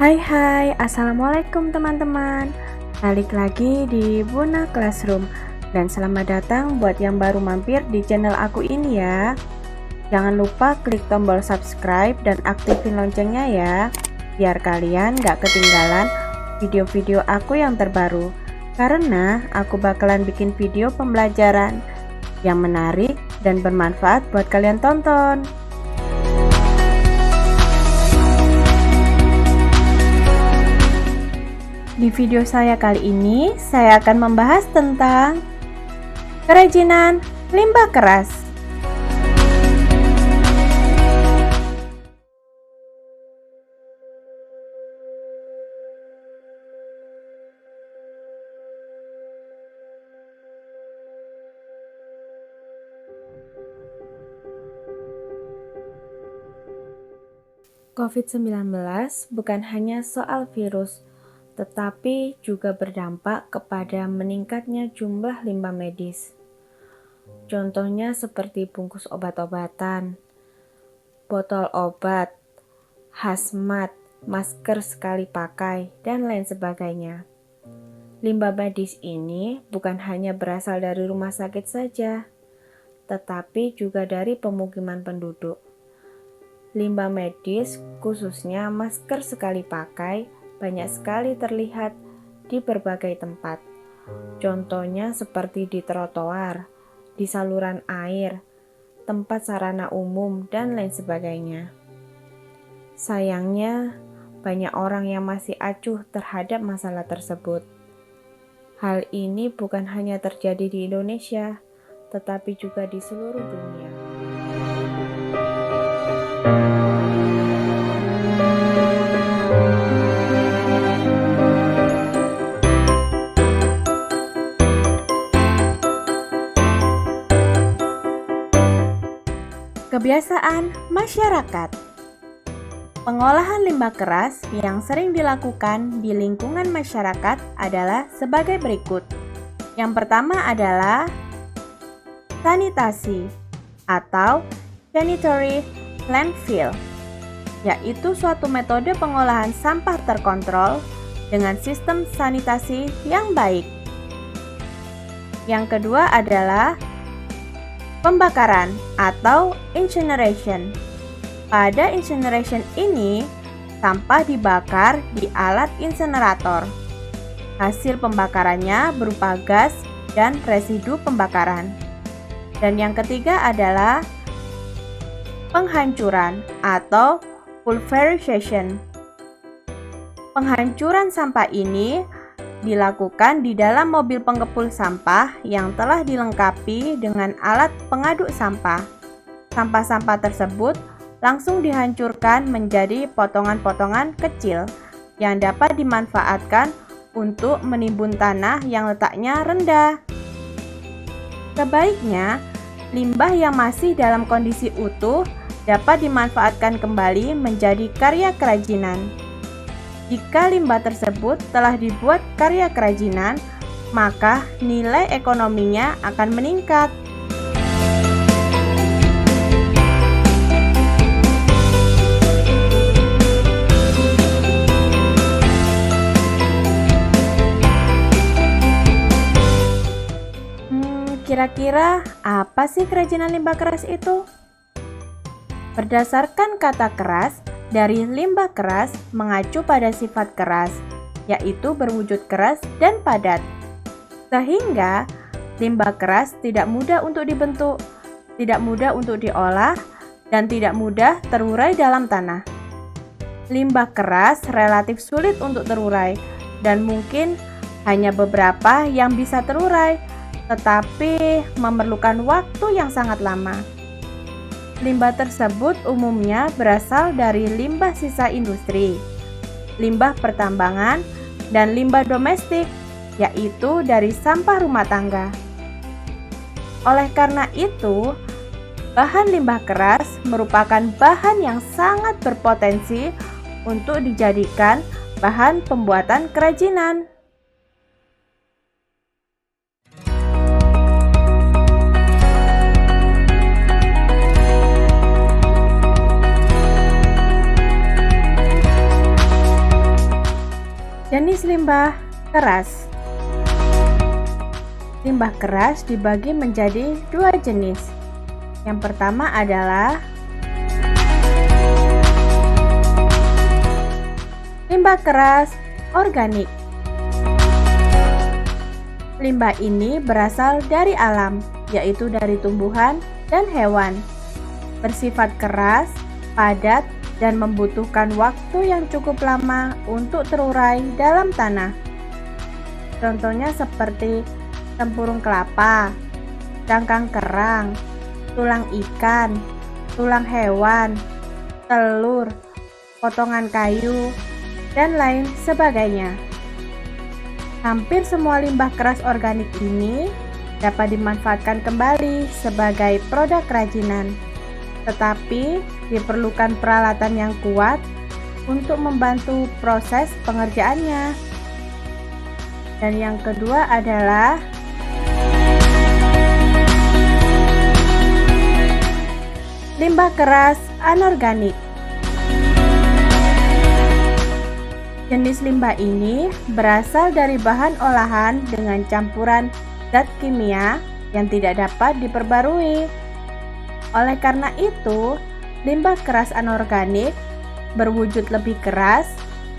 Hai, Assalamualaikum teman-teman. Balik lagi di Buna Classroom. Dan selamat datang buat yang baru mampir di channel aku ini ya. Jangan lupa klik tombol subscribe dan aktifin loncengnya ya, biar kalian gak ketinggalan video-video aku yang terbaru. Karena aku bakalan bikin video pembelajaran yang menarik dan bermanfaat buat kalian tonton. Di video saya kali ini, saya akan membahas tentang kerajinan limbah keras. COVID-19 bukan hanya soal virus, tetapi juga berdampak kepada meningkatnya jumlah limbah medis. Contohnya seperti bungkus obat-obatan, botol obat, hazmat, masker sekali pakai, dan lain sebagainya. Limbah medis ini bukan hanya berasal dari rumah sakit saja, tetapi juga dari pemukiman penduduk. Limbah medis, khususnya masker sekali pakai, banyak sekali terlihat di berbagai tempat. Contohnya seperti di trotoar, di saluran air, tempat sarana umum, dan lain sebagainya. Sayangnya, banyak orang yang masih acuh terhadap masalah tersebut. Hal ini bukan hanya terjadi di Indonesia, tetapi juga di seluruh dunia. Kebiasaan masyarakat. Pengolahan limbah keras yang sering dilakukan di lingkungan masyarakat adalah sebagai berikut. Yang pertama adalah sanitasi atau sanitary landfill, yaitu suatu metode pengolahan sampah terkontrol dengan sistem sanitasi yang baik. Yang kedua adalah pembakaran atau incineration. Pada incineration ini, sampah dibakar di alat insinerator. Hasil pembakarannya berupa gas dan residu pembakaran. Dan yang ketiga adalah penghancuran atau pulverization. Penghancuran sampah ini dilakukan di dalam mobil pengepul sampah yang telah dilengkapi dengan alat pengaduk sampah. Sampah-sampah tersebut langsung dihancurkan menjadi potongan-potongan kecil yang dapat dimanfaatkan untuk menimbun tanah yang letaknya rendah. Sebaiknya, limbah yang masih dalam kondisi utuh dapat dimanfaatkan kembali menjadi karya kerajinan. Jika limbah tersebut telah dibuat karya kerajinan, maka nilai ekonominya akan meningkat. Kira-kira apa sih kerajinan limbah keras itu? Berdasarkan kata keras, dari limbah keras mengacu pada sifat keras, yaitu berwujud keras dan padat. Sehingga limbah keras tidak mudah untuk dibentuk, tidak mudah untuk diolah, dan tidak mudah terurai dalam tanah. Limbah keras relatif sulit untuk terurai, dan mungkin hanya beberapa yang bisa terurai, tetapi memerlukan waktu yang sangat lama. Limbah tersebut umumnya berasal dari limbah sisa industri, limbah pertambangan, dan limbah domestik, yaitu dari sampah rumah tangga. Oleh karena itu, bahan limbah keras merupakan bahan yang sangat berpotensi untuk dijadikan bahan pembuatan kerajinan. Jenis limbah keras. Limbah keras dibagi menjadi dua jenis. Yang pertama adalah limbah keras organik. Limbah ini berasal dari alam, yaitu dari tumbuhan dan hewan. Bersifat keras, padat, dan membutuhkan waktu yang cukup lama untuk terurai dalam tanah. Contohnya seperti tempurung kelapa, cangkang kerang, tulang ikan, tulang hewan, telur, potongan kayu, dan lain sebagainya. Hampir semua limbah keras organik ini dapat dimanfaatkan kembali sebagai produk kerajinan, tetapi diperlukan peralatan yang kuat untuk membantu proses pengerjaannya. Dan yang kedua adalah limbah keras anorganik. Jenis limbah ini berasal dari bahan olahan dengan campuran zat kimia yang tidak dapat diperbarui. Oleh karena itu, limbah keras anorganik berwujud lebih keras,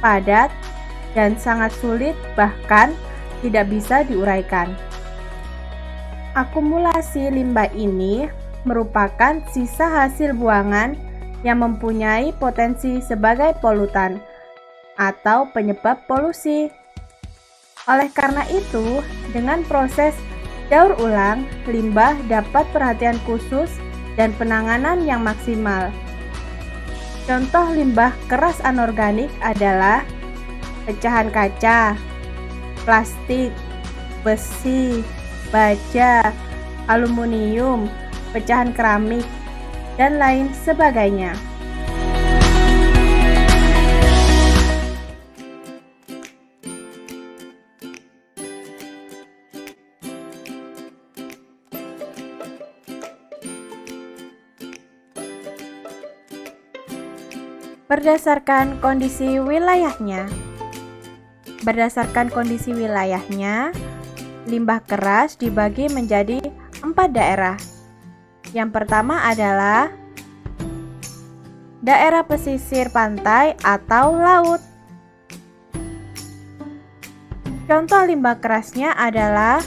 padat, dan sangat sulit bahkan tidak bisa diuraikan. Akumulasi limbah ini merupakan sisa hasil buangan yang mempunyai potensi sebagai polutan atau penyebab polusi. Oleh karena itu, dengan proses daur ulang, limbah dapat perhatian khusus dan penanganan yang maksimal. Contoh limbah keras anorganik adalah pecahan kaca, plastik, besi, baja, aluminium, pecahan keramik, dan lain sebagainya. Berdasarkan kondisi wilayahnya. Berdasarkan kondisi wilayahnya, limbah keras dibagi menjadi 4 daerah. Yang pertama adalah daerah pesisir pantai atau laut. Contoh limbah kerasnya adalah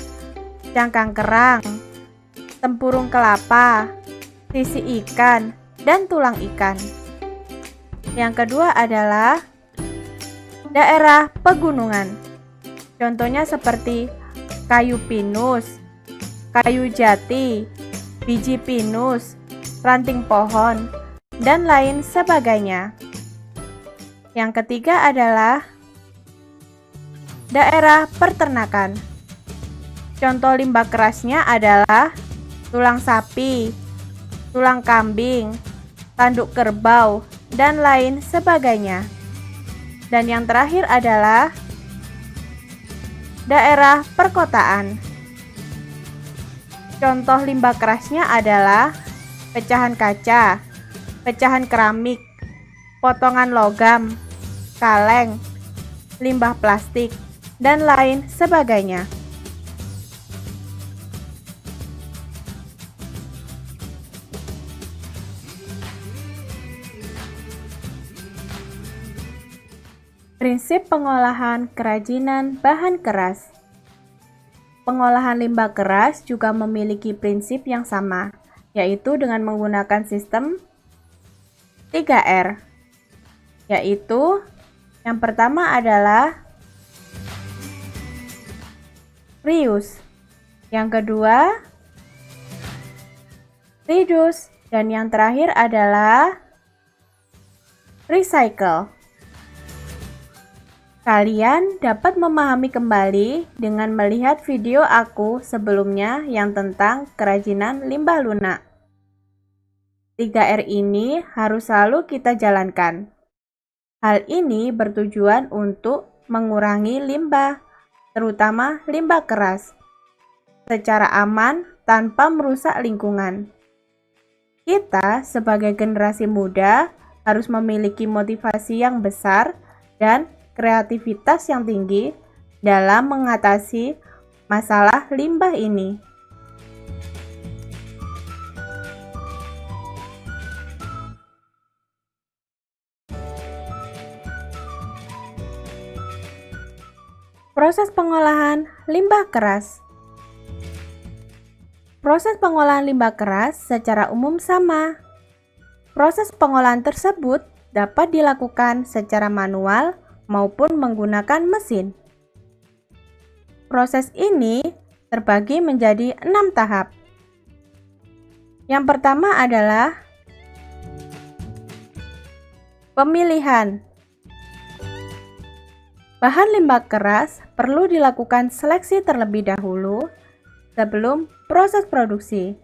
cangkang kerang, tempurung kelapa, sisi ikan, dan tulang ikan. Yang kedua adalah daerah pegunungan. Contohnya seperti kayu pinus, kayu jati, biji pinus, ranting pohon, dan lain sebagainya. Yang ketiga adalah daerah peternakan. Contoh limbah kerasnya adalah tulang sapi, tulang kambing, tanduk kerbau, dan lain sebagainya. Dan yang terakhir adalah daerah perkotaan. Contoh limbah kerasnya adalah pecahan kaca, pecahan keramik, potongan logam, kaleng, limbah plastik, dan lain sebagainya. Prinsip pengolahan kerajinan bahan keras. Pengolahan limbah keras juga memiliki prinsip yang sama, yaitu dengan menggunakan sistem 3R, yaitu yang pertama adalah reuse, yang kedua reduce, dan yang terakhir adalah recycle. Kalian dapat memahami kembali dengan melihat video aku sebelumnya yang tentang kerajinan limbah lunak. 3R ini harus selalu kita jalankan. Hal ini bertujuan untuk mengurangi limbah, terutama limbah keras, secara aman tanpa merusak lingkungan. Kita sebagai generasi muda harus memiliki motivasi yang besar dan kreativitas yang tinggi dalam mengatasi masalah limbah ini. Proses pengolahan limbah keras. Proses pengolahan limbah keras secara umum sama. Proses pengolahan tersebut dapat dilakukan secara manual maupun menggunakan mesin. Proses ini terbagi menjadi 6 tahap. Yang pertama adalah pemilihan. Bahan limbah keras perlu dilakukan seleksi terlebih dahulu sebelum proses produksi.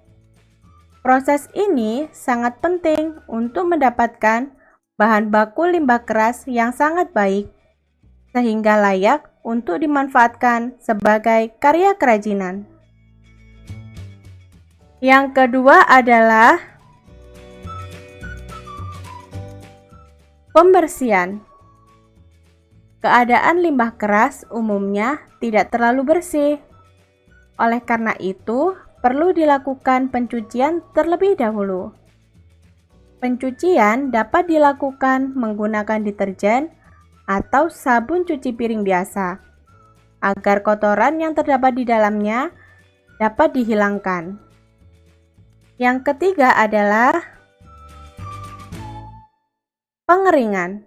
Proses ini sangat penting untuk mendapatkan bahan baku limbah keras yang sangat baik, sehingga layak untuk dimanfaatkan sebagai karya kerajinan. Yang kedua adalah pembersihan. Keadaan limbah keras umumnya tidak terlalu bersih. Oleh karena itu, perlu dilakukan pencucian terlebih dahulu. Pencucian dapat dilakukan menggunakan deterjen atau sabun cuci piring biasa, agar kotoran yang terdapat di dalamnya dapat dihilangkan. Yang ketiga adalah pengeringan.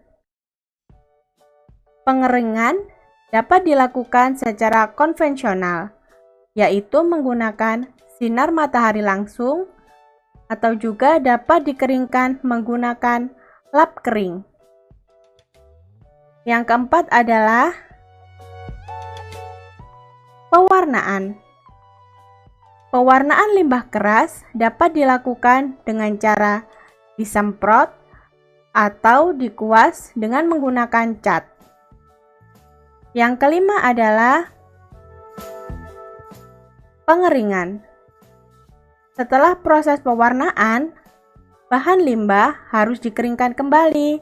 Pengeringan dapat dilakukan secara konvensional, yaitu menggunakan sinar matahari langsung, atau juga dapat dikeringkan menggunakan lap kering. Yang keempat adalah pewarnaan. Pewarnaan limbah keras dapat dilakukan dengan cara disemprot atau dikuas dengan menggunakan cat. Yang kelima adalah pengeringan. Setelah proses pewarnaan, bahan limbah harus dikeringkan kembali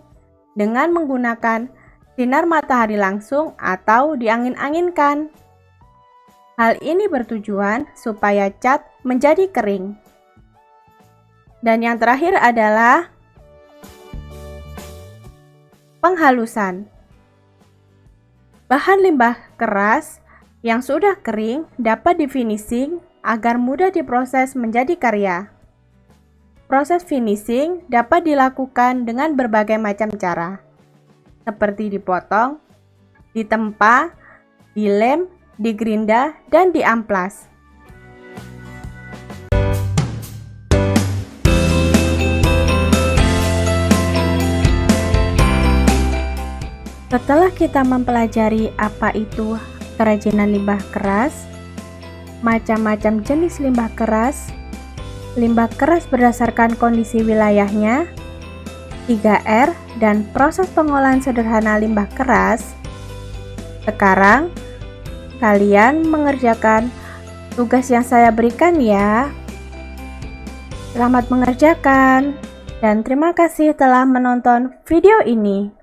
dengan menggunakan sinar matahari langsung atau diangin-anginkan. Hal ini bertujuan supaya cat menjadi kering. Dan yang terakhir adalah penghalusan. Bahan limbah keras yang sudah kering dapat di-finishing agar mudah diproses menjadi karya. Proses finishing dapat dilakukan dengan berbagai macam cara, seperti dipotong, ditempa, dilem, digerinda, dan diamplas. Setelah kita mempelajari apa itu kerajinan limbah keras, macam-macam jenis limbah keras berdasarkan kondisi wilayahnya, 3R, dan proses pengolahan sederhana limbah keras, sekarang kalian mengerjakan tugas yang saya berikan ya. Selamat mengerjakan, dan terima kasih telah menonton video ini.